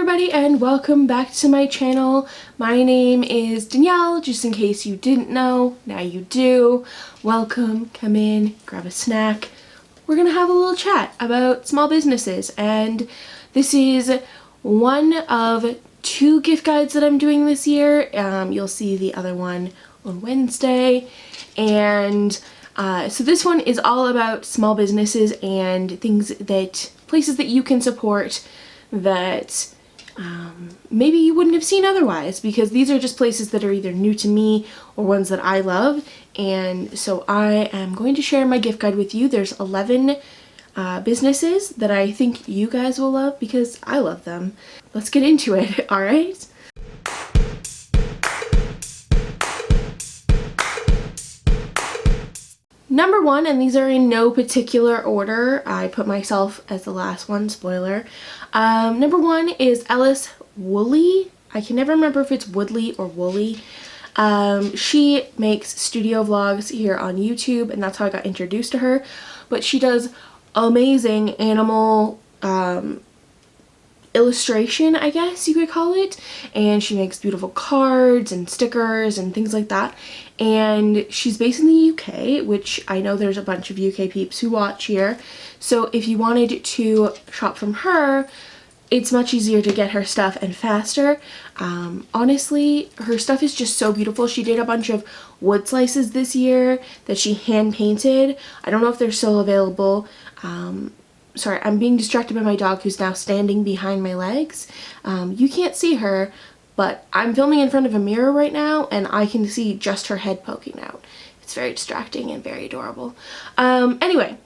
everybody and welcome back to my channel. My name is Danielle, just in case you didn't know, now you do. Welcome, come in, grab a snack. We're gonna have a little chat about small businesses, and this is one of two gift guides that I'm doing this year. You'll see the other one on Wednesday, and so this one is all about small businesses and places that you can support that maybe you wouldn't have seen otherwise, because these are just places that are either new to me or ones that I love. And so I am going to share my gift guide with you. There's 11 businesses that I think you guys will love because I love them. Let's get into it, all right? Number one, and these are in no particular order, I put myself as the last one, spoiler. Number one is Ellis Wooley. I can never remember if it's Woodley or Wooley. She makes studio vlogs here on YouTube, and that's how I got introduced to her. But she does amazing animal illustration, I guess you could call it, and she makes beautiful cards and stickers and things like that. And she's based in the UK, which I know there's a bunch of UK peeps who watch here, so if you wanted to shop from her, it's much easier to get her stuff and faster. Honestly, her stuff is just so beautiful. She did a bunch of wood slices this year that she hand painted. I don't know if they're still available. Sorry, I'm being distracted by my dog who's now standing behind my legs. You can't see her, but I'm filming in front of a mirror right now and I can see just her head poking out. It's very distracting and very adorable. Anyway,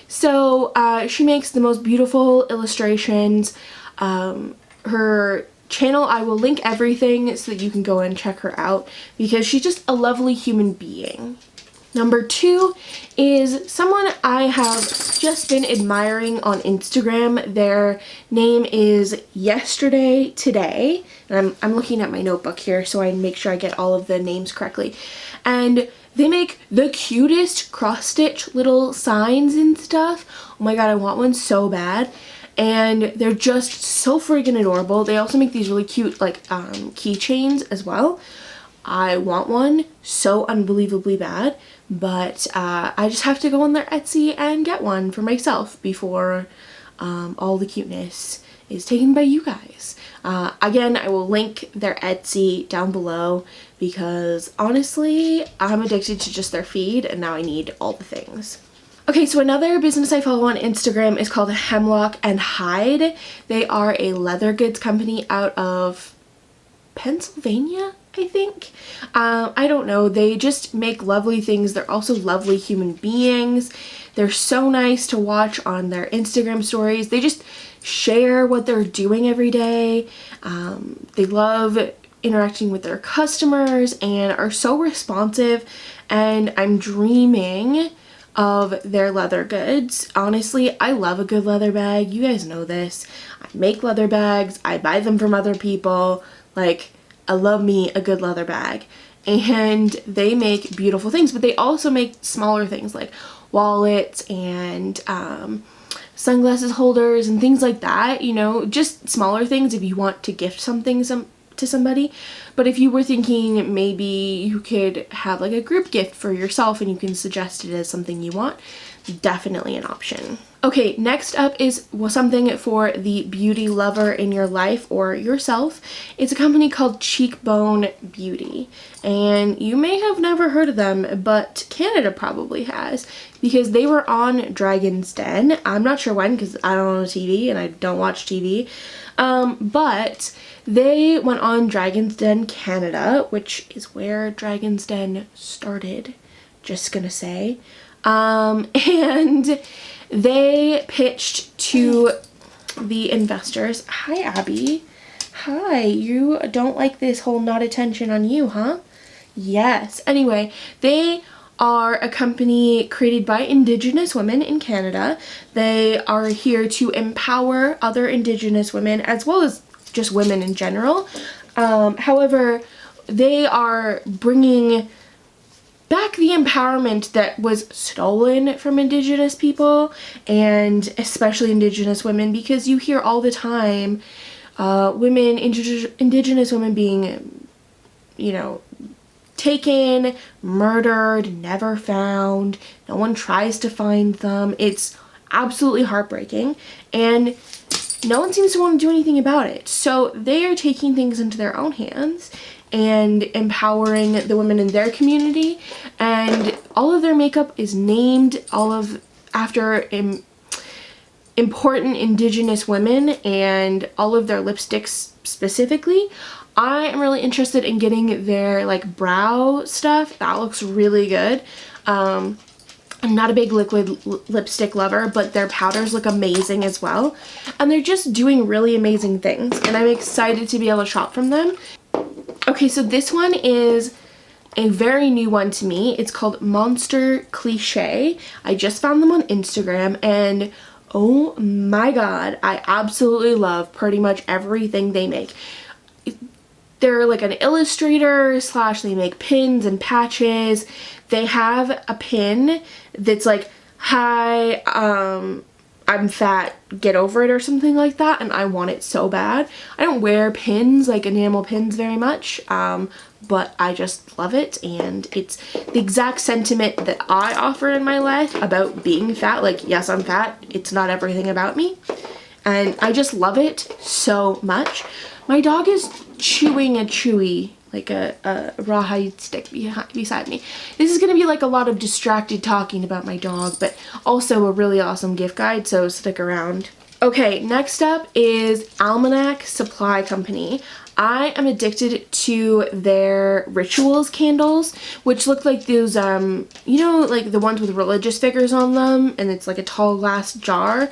so she makes the most beautiful illustrations. Her channel, I will link everything so that you can go and check her out because she's just a lovely human being. Number two is someone I have just been admiring on Instagram. Their name is Yesterday Today, and I'm looking at my notebook here so I make sure I get all of the names correctly. And they make the cutest cross-stitch little signs and stuff. Oh my god, I want one so bad. And they're just so friggin' adorable. They also make these really cute like keychains as well. I want one so unbelievably bad, but I just have to go on their Etsy and get one for myself before all the cuteness is taken by you guys. Again, I will link their Etsy down below because honestly, I'm addicted to just their feed and now I need all the things. Okay, so another business I follow on Instagram is called Hemlock Hide. They are a leather goods company out of Pennsylvania, I think. I don't know. They just make lovely things. They're also lovely human beings. They're so nice to watch on their Instagram stories. They just share what they're doing every day. They love interacting with their customers and are so responsive, and I'm dreaming of their leather goods. Honestly, I love a good leather bag. You guys know this. I make leather bags. I buy them from other people. Like, I love me a good leather bag. And they make beautiful things, but they also make smaller things like wallets and sunglasses holders and things like that, you know, just smaller things if you want to gift something to somebody. But if you were thinking maybe you could have like a group gift for yourself and you can suggest it as something you want, definitely an option. Okay, next up is something for the beauty lover in your life or yourself. It's a company called Cheekbone Beauty, and you may have never heard of them, but Canada probably has because they were on Dragon's Den. I'm not sure when because I don't own a TV and I don't watch TV, but they went on Dragon's Den Canada, which is where Dragon's Den started, just gonna say. And they pitched to the investors. Hi, Abby. Hi, you don't like this whole not attention on you, huh? Yes. Anyway, they are a company created by Indigenous women in Canada. They are here to empower other Indigenous women as well as just women in general. However, they are bringing back the empowerment that was stolen from Indigenous people, and especially Indigenous women, because you hear all the time women, indigenous women being, you know, taken, murdered, never found. No one tries to find them. It's absolutely heartbreaking, and no one seems to want to do anything about it. So they are taking things into their own hands and empowering the women in their community, and all of their makeup is named after important indigenous women, and all of their lipsticks specifically. I am really interested in getting their like brow stuff. That looks really good. I'm not a big liquid lipstick lover, but their powders look amazing as well. And they're just doing really amazing things, and I'm excited to be able to shop from them. Okay, so this one is a very new one to me. It's called Monster Cliche. I just found them on Instagram, and oh my god, I absolutely love pretty much everything they make. They're like an illustrator / they make pins and patches. They have a pin that's like, hi, I'm fat, get over it, or something like that, and I want it so bad. I don't wear pins, like enamel pins, very much, but I just love it, and it's the exact sentiment that I offer in my life about being fat. Like, yes, I'm fat, it's not everything about me, and I just love it so much. My dog is chewing a chewy, like a rawhide stick beside me. This is gonna be like a lot of distracted talking about my dog, but also a really awesome gift guide, so stick around. Okay, next up is Almanac Supply Company. I am addicted to their rituals candles, which look like those, you know, like the ones with religious figures on them, and it's like a tall glass jar.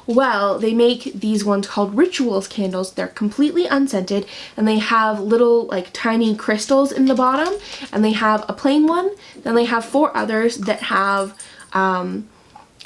Well, they make these ones called rituals candles. They're completely unscented, and they have little like tiny crystals in the bottom, and they have a plain one, then they have 4 others that have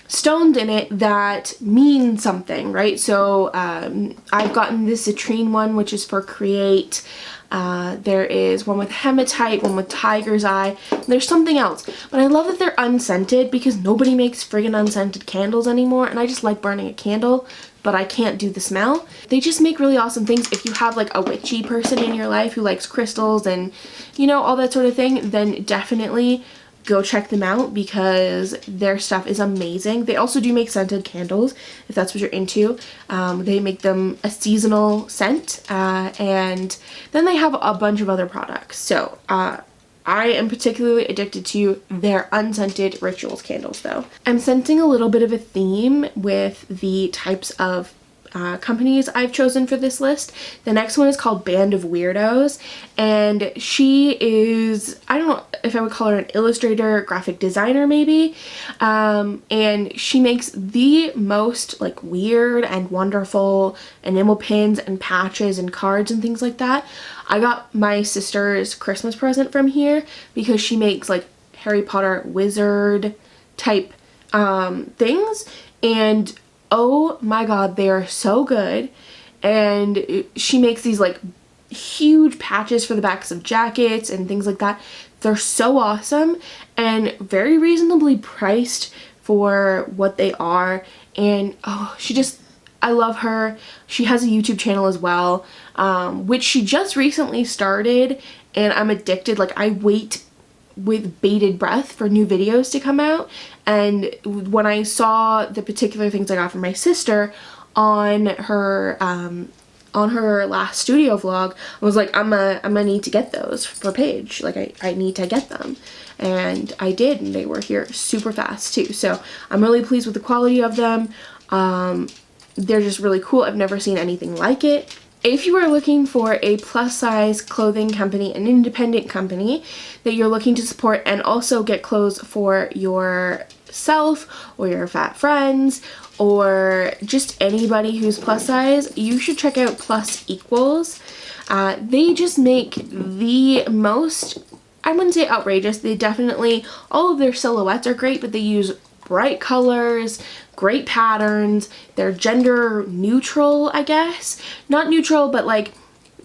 stones in it that mean something, right? So I've gotten this citrine one, which is for create. There is one with hematite, one with tiger's eye. There's something else, but I love that they're unscented because nobody makes friggin' unscented candles anymore, and I just like burning a candle, but I can't do the smell. They just make really awesome things. If you have like a witchy person in your life who likes crystals and, you know, all that sort of thing, then definitely go check them out because their stuff is amazing. They also do make scented candles if that's what you're into. They make them a seasonal scent, and then they have a bunch of other products. So I am particularly addicted to their unscented rituals candles though. I'm sensing a little bit of a theme with the types of companies I've chosen for this list. The next one is called Band of Weirdos, and she is, I don't know if I would call her an illustrator, graphic designer maybe, and she makes the most like weird and wonderful enamel pins and patches and cards and things like that. I got my sister's Christmas present from here because she makes like Harry Potter wizard type things, and oh my god, they are so good. And she makes these like huge patches for the backs of jackets and things like that. They're so awesome and very reasonably priced for what they are. And oh, I love her. She has a YouTube channel as well, which she just recently started, and I'm addicted. Like, I wait with bated breath for new videos to come out, and when I saw the particular things I got from my sister on her last studio vlog, I was like, I'm gonna need to get those for Paige. Like, I need to get them, and I did, and they were here super fast too. So I'm really pleased with the quality of them. They're just really cool. I've never seen anything like it. If you are looking for a plus size clothing company, an independent company that you're looking to support and also get clothes for yourself or your fat friends or just anybody who's plus size, you should check out Plus Equals. They just make the most, I wouldn't say outrageous, they definitely, all of their silhouettes are great, but they use bright colors, great patterns. They're gender neutral, I guess. Not neutral, but like,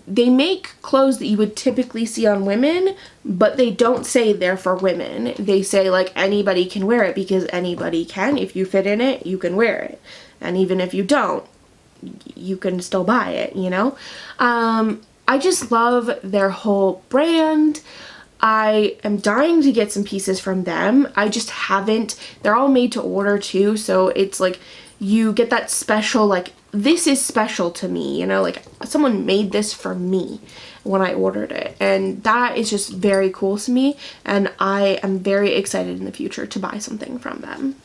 they make clothes that you would typically see on women, but they don't say they're for women. They say like anybody can wear it because anybody can. If you fit in it, you can wear it. And even if you don't, you can still buy it, you know? I just love their whole brand. I am dying to get some pieces from them. I just haven't. They're all made to order too, so it's like you get that special, like, this is special to me, you know, like someone made this for me when I ordered it, and that is just very cool to me, and I am very excited in the future to buy something from them.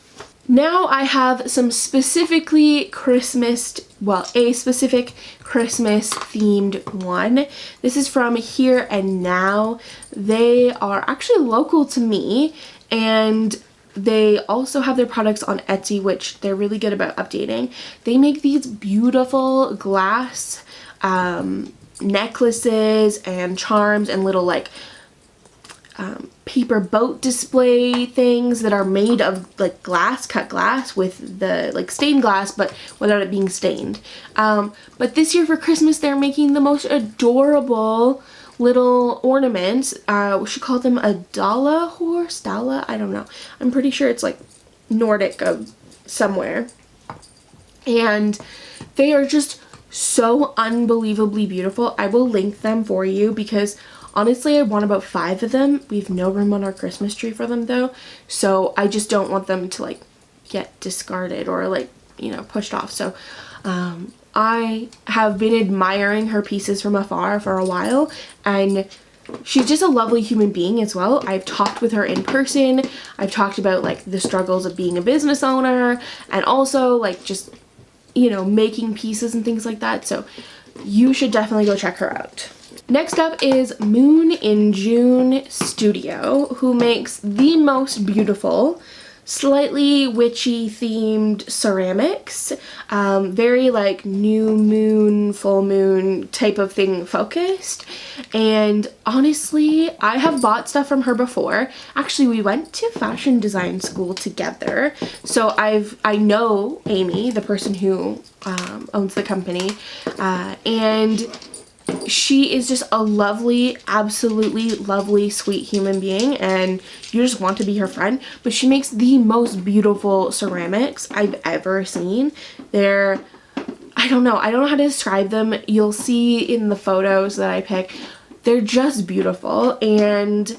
Now I have some specifically Christmas, well, a specific Christmas themed one. This is from Here and Now. They are actually local to me, and they also have their products on Etsy, which they're really good about updating. They make these beautiful glass necklaces and charms and little like paper boat display things that are made of like glass, cut glass with the like stained glass, but without it being stained. But this year for Christmas they're making the most adorable little ornaments. She called them a Dala horse, Dala, I don't know. I'm pretty sure it's like Nordic somewhere. And they are just so unbelievably beautiful. I will link them for you because honestly, I want about 5 of them. We have no room on our Christmas tree for them though, so I just don't want them to like get discarded or like, you know, pushed off. So I have been admiring her pieces from afar for a while, and she's just a lovely human being as well. I've talked with her in person. I've talked about like the struggles of being a business owner and also like just, you know, making pieces and things like that. So you should definitely go check her out. Next up is Moon in June Studio, who makes the most beautiful, slightly witchy themed ceramics. Very like new moon, full moon type of thing focused. And honestly, I have bought stuff from her before. Actually, we went to fashion design school together. So I know Amy, the person who owns the company, and she is just a lovely, absolutely lovely, sweet human being, and you just want to be her friend. But she makes the most beautiful ceramics I've ever seen. They're, I don't know how to describe them. You'll see in the photos that I pick. They're just beautiful, and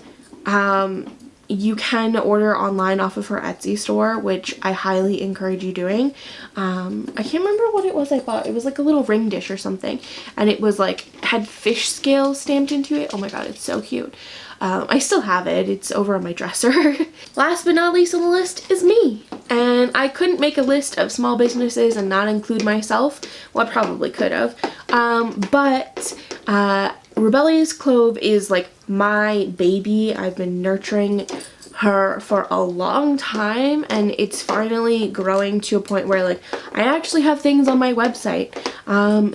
you can order online off of her Etsy store, which I highly encourage you doing. I can't remember what it was I bought. It was like a little ring dish or something, and it was like had fish scales stamped into it. Oh my god, it's so cute. I still have it. It's over on my dresser. Last but not least on the list is me. And I couldn't make a list of small businesses and not include myself. Well, I probably could have. But Rebellious Clove is like my baby. I've been nurturing her for a long time, and it's finally growing to a point where like I actually have things on my website.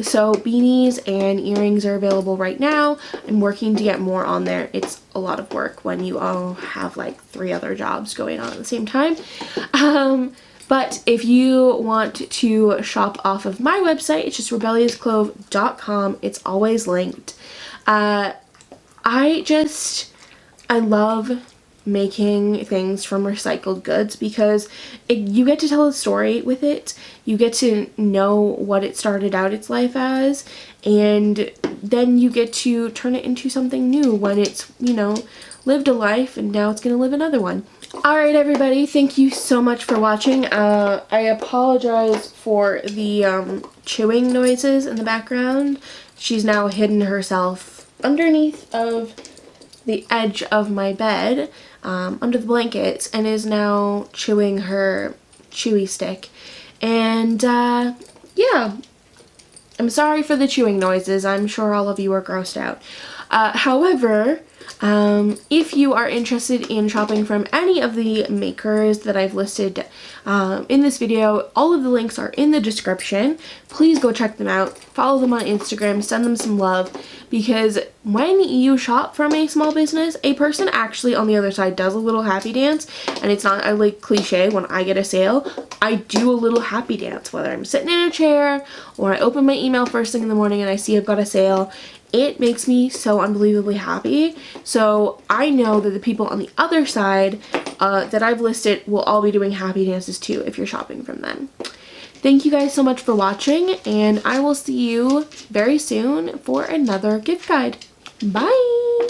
So beanies and earrings are available right now. I'm working to get more on there. It's a lot of work when you all have like 3 other jobs going on at the same time. But if you want to shop off of my website, it's just rebelliousclove.com. It's always linked. I love making things from recycled goods because you get to tell a story with it. You get to know what it started out its life as, and then you get to turn it into something new when it's, you know, lived a life and now it's gonna live another one. Alright everybody, thank you so much for watching. I apologize for the chewing noises in the background. She's now hidden herself underneath of the edge of my bed, under the blankets, and is now chewing her chewy stick. And yeah, I'm sorry for the chewing noises. I'm sure all of you are grossed out. However, if you are interested in shopping from any of the makers that I've listed in this video, all of the links are in the description. Please go check them out. Follow them on Instagram. Send them some love, because when you shop from a small business, a person actually on the other side does a little happy dance, and it's not like cliche. When I get a sale, I do a little happy dance, whether I'm sitting in a chair or I open my email first thing in the morning and I see I've got a sale. It makes me so unbelievably happy. So I know that the people on the other side that I've listed will all be doing happy dances too if you're shopping from them. Thank you guys so much for watching, and I will see you very soon for another gift guide. Bye!